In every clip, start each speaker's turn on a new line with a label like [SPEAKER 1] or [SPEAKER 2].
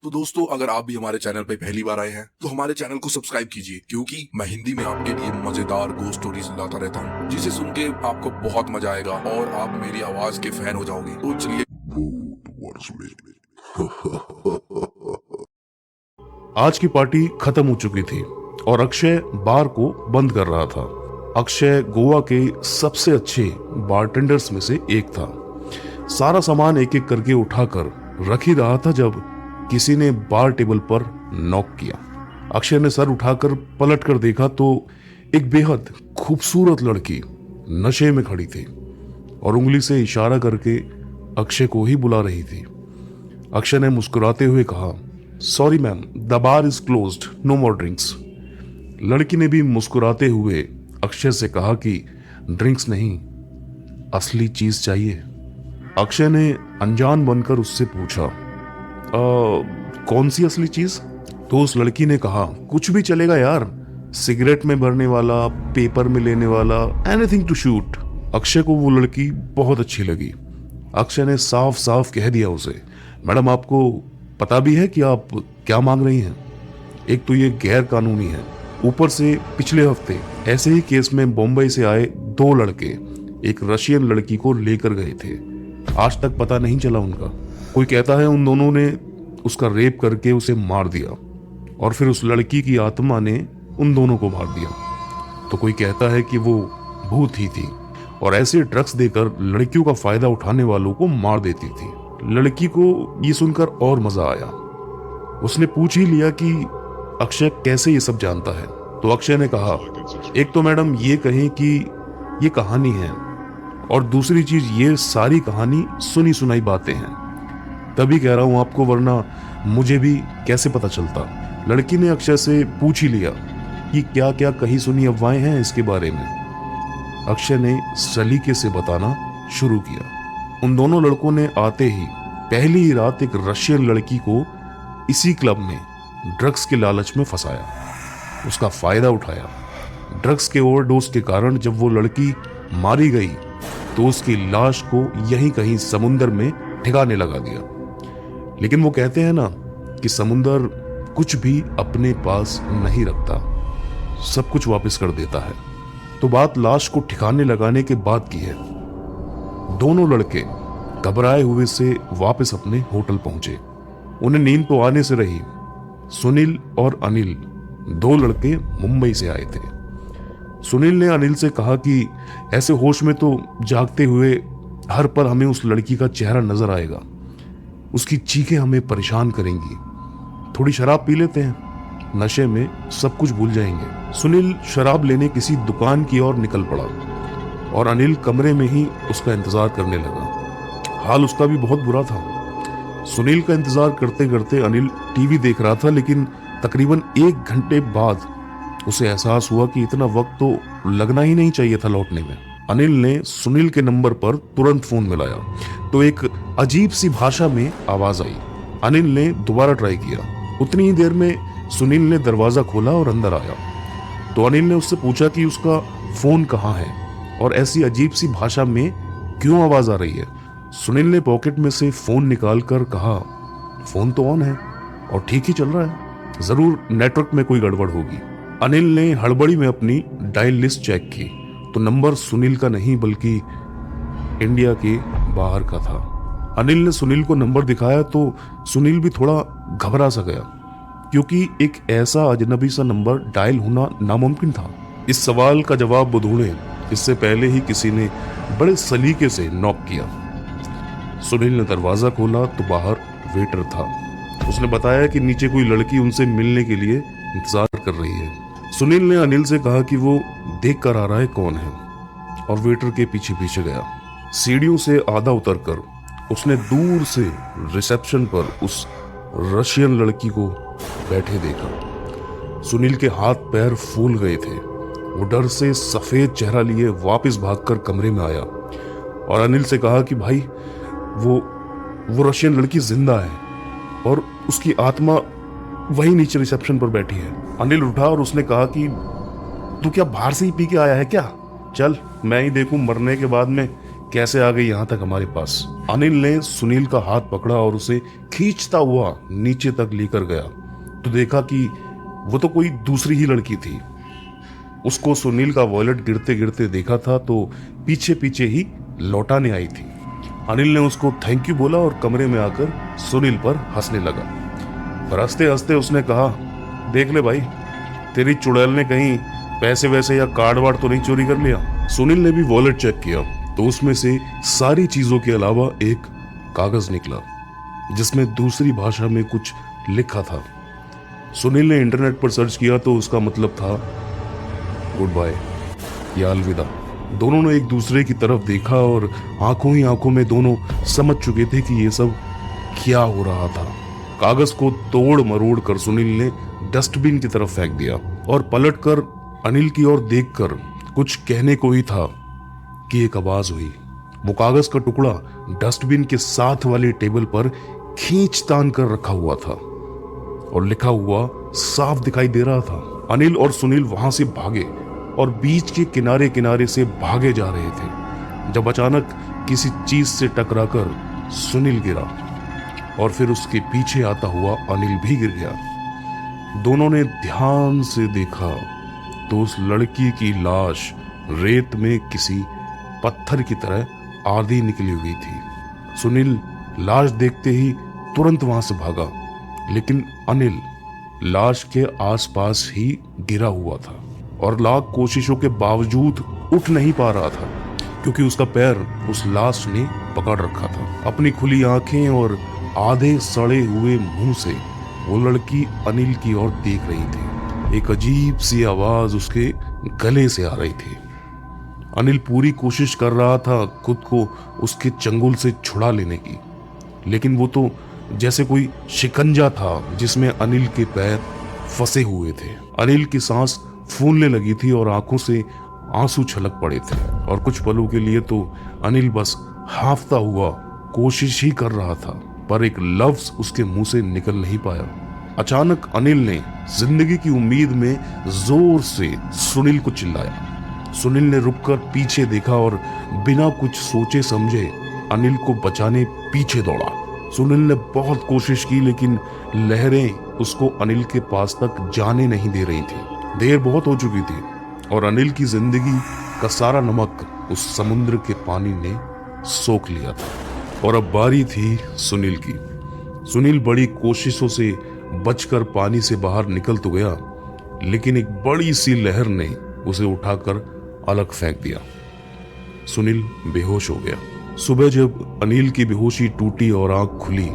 [SPEAKER 1] तो दोस्तों, अगर आप भी हमारे चैनल पे पहली बार आए हैं तो हमारे चैनल को सब्सक्राइब कीजिए, क्योंकि मैं हिंदी में आपके लिए मजेदार गोस्ट स्टोरीज लाता रहता हूँ, जिसे सुन के आपको बहुत मजा आएगा और आप मेरी आवाज के फैन हो जाओगे। तो चलिए।
[SPEAKER 2] आज की पार्टी खत्म हो चुकी थी और अक्षय बार को बंद कर रहा था। अक्षय गोवा के सबसे अच्छे बारटेंडर्स में से एक था। सारा सामान एक एक करके उठाकर रख ही रहा था जब किसी ने बार टेबल पर नॉक किया। अक्षय ने सर उठाकर पलट कर देखा तो एक बेहद खूबसूरत लड़की नशे में खड़ी थी और उंगली से इशारा करके अक्षय को ही बुला रही थी। अक्षय ने मुस्कुराते हुए कहा, sorry ma'am, the bar is closed, no more drinks. लड़की ने भी मुस्कुराते हुए अक्षय से कहा कि ड्रिंक्स नहीं, असली चीज चाहिए। अक्षय ने अनजान बनकर उससे पूछा, कौन सी असली चीज? तो उस लड़की ने कहा, कुछ भी चलेगा यार, सिगरेट में भरने वाला, पेपर में लेने वाला, एनीथिंग टू शूट। अक्षय को वो लड़की बहुत अच्छी लगी। अक्षय ने साफ साफ कह दिया उसे, मैडम आपको पता भी है कि आप क्या मांग रही हैं? एक तो ये गैर कानूनी है, ऊपर से पिछले हफ्ते ऐसे ही केस में बॉम्बे से आए दो लड़के एक रशियन लड़की को लेकर गए थे। आज तक पता नहीं चला उनका। कोई कहता है उन दोनों ने उसका रेप करके उसे मार दिया और फिर उस लड़की की आत्मा ने उन दोनों को मार दिया। तो कोई कहता है कि वो भूत ही थी और ऐसे ड्रग्स देकर लड़कियों का फायदा उठाने वालों को मार देती थी। लड़की को ये सुनकर और मजा आया। उसने पूछ ही लिया कि अक्षय कैसे ये सब जानता है। तो अक्षय ने कहा, एक तो मैडम ये कहें कि ये कहानी है और दूसरी चीज ये सारी कहानी सुनी सुनाई बातें हैं, तभी कह रहा हूं आपको, वरना मुझे भी कैसे पता चलता। लड़की ने अक्षय से पूछ ही लिया कि क्या क्या कही सुनी अफवाहें हैं इसके बारे में। अक्षय ने सलीके से बताना शुरू किया। उन दोनों लड़कों ने आते ही पहली ही रात एक रशियन लड़की को इसी क्लब में ड्रग्स के लालच में फंसाया, उसका फायदा उठाया। ड्रग्स के ओवरडोज के कारण जब वो लड़की मारी गई तो उसकी लाश को यहीं कहीं समुंदर में ठिकाने लगा दिया। लेकिन वो कहते हैं ना कि समुंदर कुछ भी अपने पास नहीं रखता, सब कुछ वापस कर देता है। तो बात लाश को ठिकाने लगाने के बाद की है। दोनों लड़के घबराए हुए से वापस अपने होटल पहुंचे। उन्हें नींद तो आने से रही। सुनील और अनिल, दो लड़के मुंबई से आए थे। सुनील ने अनिल से कहा कि ऐसे होश में तो जागते हुए हर पल हमें उस लड़की का चेहरा नजर आएगा, उसकी चीखें हमें परेशान करेंगी, थोड़ी शराब पी लेते हैं, नशे में सब कुछ भूल जाएंगे। सुनील शराब लेने किसी दुकान की ओर निकल पड़ा और अनिल कमरे में ही उसका इंतजार करने लगा। हाल उसका भी बहुत बुरा था। सुनील का इंतजार करते करते अनिल टीवी देख रहा था, लेकिन तकरीबन 1 घंटे बाद उसे एहसास हुआ कि इतना वक्त तो लगना ही नहीं चाहिए था लौटने में। अनिल ने सुनील के नंबर पर तुरंत फोन मिलाया तो एक अजीब सी भाषा में आवाज आई। अनिल ने दोबारा ट्राई किया। उतनी ही देर में सुनील ने दरवाजा खोला और अंदर आया। तो अनिल ने उससे पूछा कि उसका फोन कहाँ है और ऐसी अजीब सी भाषा में क्यों आवाज आ रही है। सुनील ने पॉकेट में से फोन निकालकर कहा, फोन तो ऑन है और ठीक ही चल रहा है, जरूर नेटवर्क में कोई गड़बड़ होगी। अनिल ने हड़बड़ी में अपनी डायल लिस्ट चेक की तो नंबर सुनील का नहीं बल्कि इंडिया के बाहर का था। अनिल ने सुनील को नंबर दिखाया तो सुनील भी थोड़ा घबरा सा गया, क्योंकि एक ऐसा अजनबी सा नंबर डायल होना नामुमकिन था। इस सवाल का जवाब ढूंढे इससे पहले ही किसी ने बड़े सलीके से नॉक किया। सुनील ने दरवाजा खोला तो बाहर वेटर था। उसने बताया कि नीचे कोई लड़की उनसे मिलने के लिए इंतजार कर रही है। सुनील ने अनिल से कहा कि वो देख कर आ रहा है कौन है और वेटर के पीछे पीछे गया। सीढ़ियों से आधा उतरकर उसने दूर से रिसेप्शन पर उस रशियन लड़की को बैठे देखा। सुनील के हाथ पैर फूल गए थे। वो डर से सफेद चेहरा लिए वापस भागकर कमरे में आया और अनिल से कहा कि भाई वो रशियन लड़की जिंदा है और उसकी आत्मा वही नीचे रिसेप्शन पर बैठी है। अनिल उठा और उसने कहा कि तू क्या बाहर से ही पी के आया है क्या? चल मैं ही देखूं मरने के बाद में कैसे आ गई यहाँ तक हमारे पास। अनिल ने सुनील का हाथ पकड़ा और उसे खींचता हुआ नीचे तक लेकर गया तो देखा कि वो तो कोई दूसरी ही लड़की थी। उसको सुनील का वॉलेट गिरते गिरते देखा था तो पीछे पीछे ही लौटाने आई थी। अनिल ने उसको थैंक यू बोला और कमरे में आकर सुनील पर हंसने लगा। पर हंसते हंसते उसने कहा, देख ले भाई, तेरी चुड़ैल ने कहीं पैसे वैसे या कार्ड वार्ड तो नहीं चोरी कर लिया। सुनील ने भी वॉलेट चेक किया तो उसमें से सारी चीजों के अलावा एक कागज निकला जिसमें दूसरी भाषा में कुछ लिखा था। सुनील ने इंटरनेट पर सर्च किया तो उसका मतलब था गुड बाय या अलविदा। दोनों ने एक दूसरे की तरफ देखा और आंखों ही आंखों में दोनों समझ चुके थे कि ये सब क्या हो रहा था। कागज को तोड़ मरोड़ कर सुनील ने डस्टबिन की तरफ फेंक दिया और पलटकर अनिल की ओर देखकर कुछ कहने को ही था कि एक आवाज हुई। वो कागज का टुकड़ा डस्टबिन के साथ वाले टेबल पर खींच तान कर रखा हुआ था और लिखा हुआ साफ दिखाई दे रहा था। अनिल और सुनील वहां से भागे और बीच के किनारे किनारे से भागे जा रहे थे जब अचानक किसी चीज से टकराकर सुनील गिरा और फिर उसके पीछे आता हुआ अनिल भी गिर गया। दोनों ने ध्यान से देखा तो उस लड़की की लाश रेत में किसी पत्थर की तरह आधी निकली हुई थी। सुनील लाश देखते ही तुरंत वहां से भागा, लेकिन अनिल लाश के आसपास ही गिरा हुआ था और लाख कोशिशों के बावजूद उठ नहीं पा रहा था क्योंकि उसका पैर उस लाश ने पकड़ रखा था। अपनी खुली आंखें और आधे सड़े हुए मुंह से वो लड़की अनिल की ओर देख रही थी। एक अजीब सी आवाज उसके गले से आ रही थी। अनिल पूरी कोशिश कर रहा था खुद को उसके चंगुल से छुड़ा लेने की, लेकिन वो तो जैसे कोई शिकंजा था जिसमें अनिल के पैर फंसे हुए थे। अनिल की सांस फूलने लगी थी और आंखों से आंसू छलक पड़े थे और कुछ पलों के लिए तो अनिल बस हाफता हुआ कोशिश ही कर रहा था, पर एक लफ्ज उसके मुंह से निकल नहीं पाया। अचानक अनिल ने जिंदगी की उम्मीद में जोर से सुनील को चिल्लाया। सुनील ने रुककर पीछे देखा और बिना कुछ सोचे समझे अनिल को बचाने पीछे दौड़ा। सुनील ने बहुत कोशिश की लेकिन लहरें उसको अनिल के पास तक जाने नहीं दे रही थी। देर बहुत हो चुकी थी और अनिल की जिंदगी का सारा नमक उस समुद्र के पानी ने सोख लिया था और अब बारी थी सुनील की। सुनील बड़ी कोशिशों से बचकर पानी से बाहर निकल तो गया, लेकिन एक बड़ी सी लहर ने उसे उठाकर अलग फेंक दिया। सुनील बेहोश हो गया। सुबह जब अनिल की बेहोशी टूटी और आंख खुली,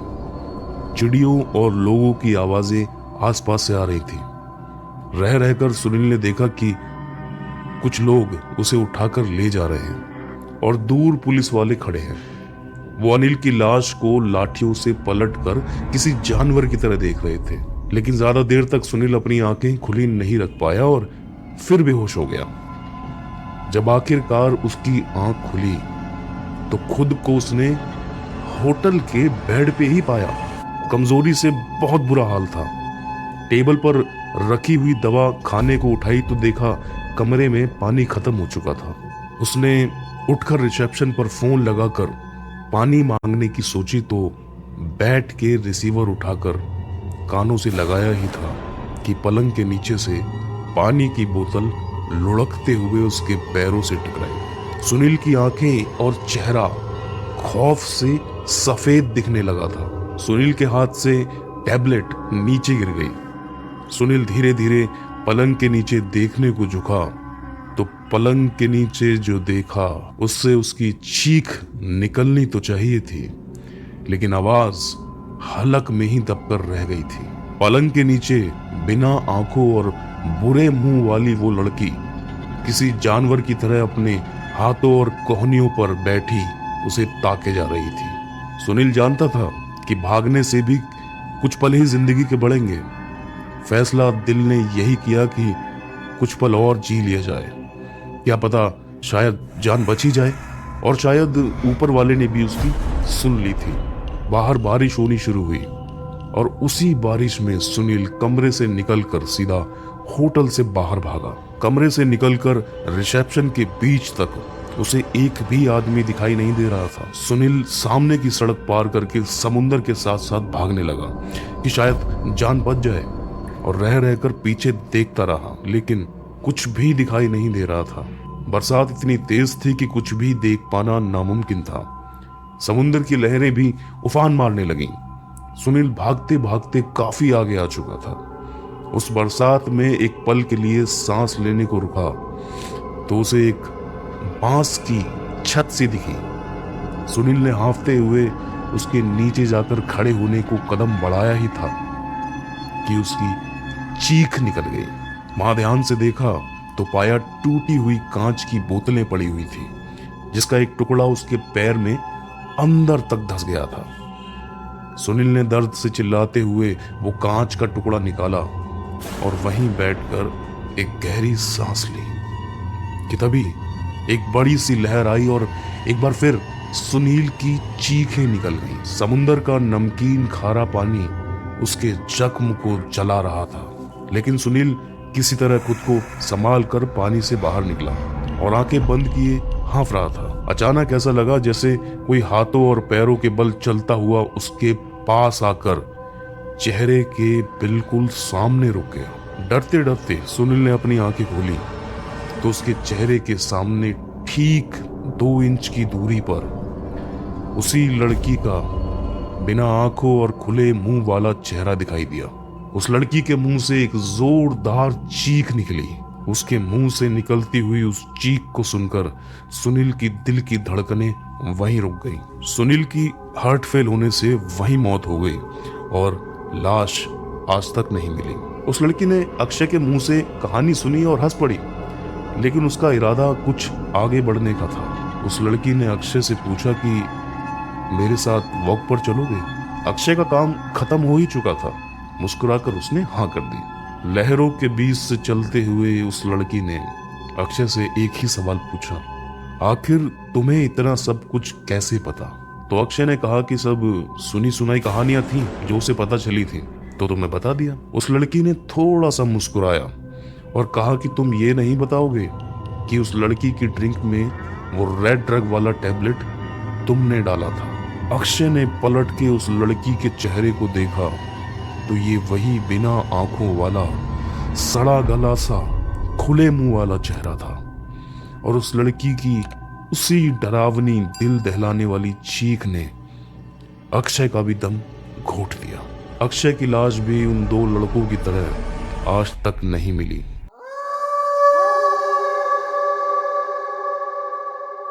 [SPEAKER 2] चिड़ियों और लोगों की आवाजें आसपास से आ रही थी। रह रहकर सुनील ने देखा कि कुछ लोग उसे उठाकर ले जा रहे हैं और दूर पुलिस वाले खड़े हैं। वो अनिल की लाश को लाठियों से पलटकर किसी जानवर की तरह देख रहे थे, लेकिन ज्यादा देर तक सुनील अपनी आंखें खुली नहीं रख पाया और फिर बेहोश हो गया। जब आखिरकार उसकी आंख खुली तो खुद को उसने होटल के बेड पे ही पाया। कमजोरी से बहुत बुरा हाल था। टेबल पर रखी हुई दवा खाने को उठाई तो देखा कमरे में पानी खत्म हो चुका था। उसने उठकर रिसेप्शन पर फोन लगाकर पानी मांगने की सोची तो बैठ के रिसीवर उठाकर कानों से लगाया ही था कि पलंग के नीचे से पानी की बोतल लुढ़कते हुए उसके पैरों से टकराई। सुनील की आंखें और चेहरा खौफ से सफेद दिखने लगा था। सुनील के हाथ से टैबलेट नीचे गिर गई। सुनील धीरे धीरे पलंग के नीचे देखने को झुका तो पलंग के नीचे जो देखा उससे उसकी चीख निकलनी तो चाहिए थी, लेकिन आवाज हलक में ही दबकर रह गई थी। पलंग के नीचे बिना आंखों और बुरे मुंह वाली वो लड़की किसी जानवर की तरह अपने हाथों और कोहनियों पर बैठी उसे ताके जा रही थी। सुनील जानता था कि भागने से भी कुछ पल ही जिंदगी के बढ़ेंगे। फैसला दिल ने यही किया कि कुछ पल और जी लिया जाए, क्या पता शायद जान बची जाए। और शायद ऊपर वाले ने भी उसकी सुन ली थी। बाहर बारिश होनी शुरू हुई और उसी बारिश में सुनील कमरे से निकलकर सीधा होटल से बाहर भागा। कमरे से निकलकर रिसेप्शन के बीच तक उसे एक भी आदमी दिखाई नहीं दे रहा था। सुनील सामने की सड़क पार करके समुंदर के साथ साथ भागने लगा कि शायद जान बच जाए, और रह रहकर पीछे देखता रहा, लेकिन कुछ भी दिखाई नहीं दे रहा था। बरसात इतनी तेज थी कि कुछ भी देख पाना नामुमकिन था। समुद्र की लहरें भी उफान मारने लगीं। सुनील भागते भागते काफी आगे आ चुका था। उस बरसात में एक पल के लिए सांस लेने को रुका तो उसे एक बांस की छत सी दिखी। सुनील ने हांफते हुए उसके नीचे जाकर खड़े होने को कदम बढ़ाया ही था कि उसकी चीख निकल गई। वहां ध्यान से देखा तो पाया टूटी हुई कांच की बोतलें पड़ी हुई थी, जिसका एक टुकड़ा उसके पैर में अंदर तक धंस गया था। सुनील ने दर्द से चिल्लाते हुए वो कांच का टुकड़ा निकाला और वहीं बैठकर एक गहरी सांस ली कि तभी एक बड़ी सी लहर आई और एक बार फिर सुनील की चीखें निकल गईं। समुंदर का नमकीन खारा पानी उसके जख्म को जला रहा था, लेकिन सुनील किसी तरह खुद को संभाल कर पानी से बाहर निकला और आंखें बंद किए हाँफ रहा था। अचानक ऐसा लगा जैसे कोई हाथों और पैरों के बल चलता हुआ उसके पास आकर चेहरे के बिल्कुल सामने रुक गया। डरते डरते सुनील ने अपनी आंखें खोली तो उसके चेहरे के सामने ठीक 2 इंच की दूरी पर उसी लड़की का बिना आंखों और खुले मुंह वाला चेहरा दिखाई दिया। उस लड़की के मुंह से एक जोरदार चीख निकली। उसके मुंह से निकलती हुई उस चीख को सुनकर सुनील की दिल की धड़कनें वहीं रुक गई। सुनील की हार्ट फेल होने से वहीं मौत हो गई और लाश आज तक नहीं मिली। उस लड़की ने अक्षय के मुंह से कहानी सुनी और हंस पड़ी, लेकिन उसका इरादा कुछ आगे बढ़ने का था। उस लड़की ने अक्षय से पूछा कि मेरे साथ वॉक पर चलोगे? अक्षय का काम खत्म हो ही चुका था। मुस्कुराकर उसने हाँ कर दी। लहरों के बीच से चलते हुए उस लड़की ने अक्षय से एक ही सवाल पूछा, आखिर तुम्हें इतना सब कुछ कैसे पता? तो अक्षय ने कहा कि सब सुनी सुनाई कहानियां थी जो उसे पता चली थी, तो तुम्हें बता दिया। उस लड़की ने थोड़ा सा मुस्कुराया और कहा कि तुम ये नहीं बताओगे कि उस लड़की की ड्रिंक में वो रेड ड्रग वाला टैबलेट तुमने डाला था? अक्षय ने पलट के उस लड़की के चेहरे को देखा तो ये वही बिना आंखों वाला सड़ा गला सा खुले मुंह वाला चेहरा था, और उस लड़की की उसी डरावनी दिल दहलाने वाली चीख ने अक्षय का भी दम घोट दिया। अक्षय की लाश भी उन 2 लड़कों की तरह आज तक नहीं मिली।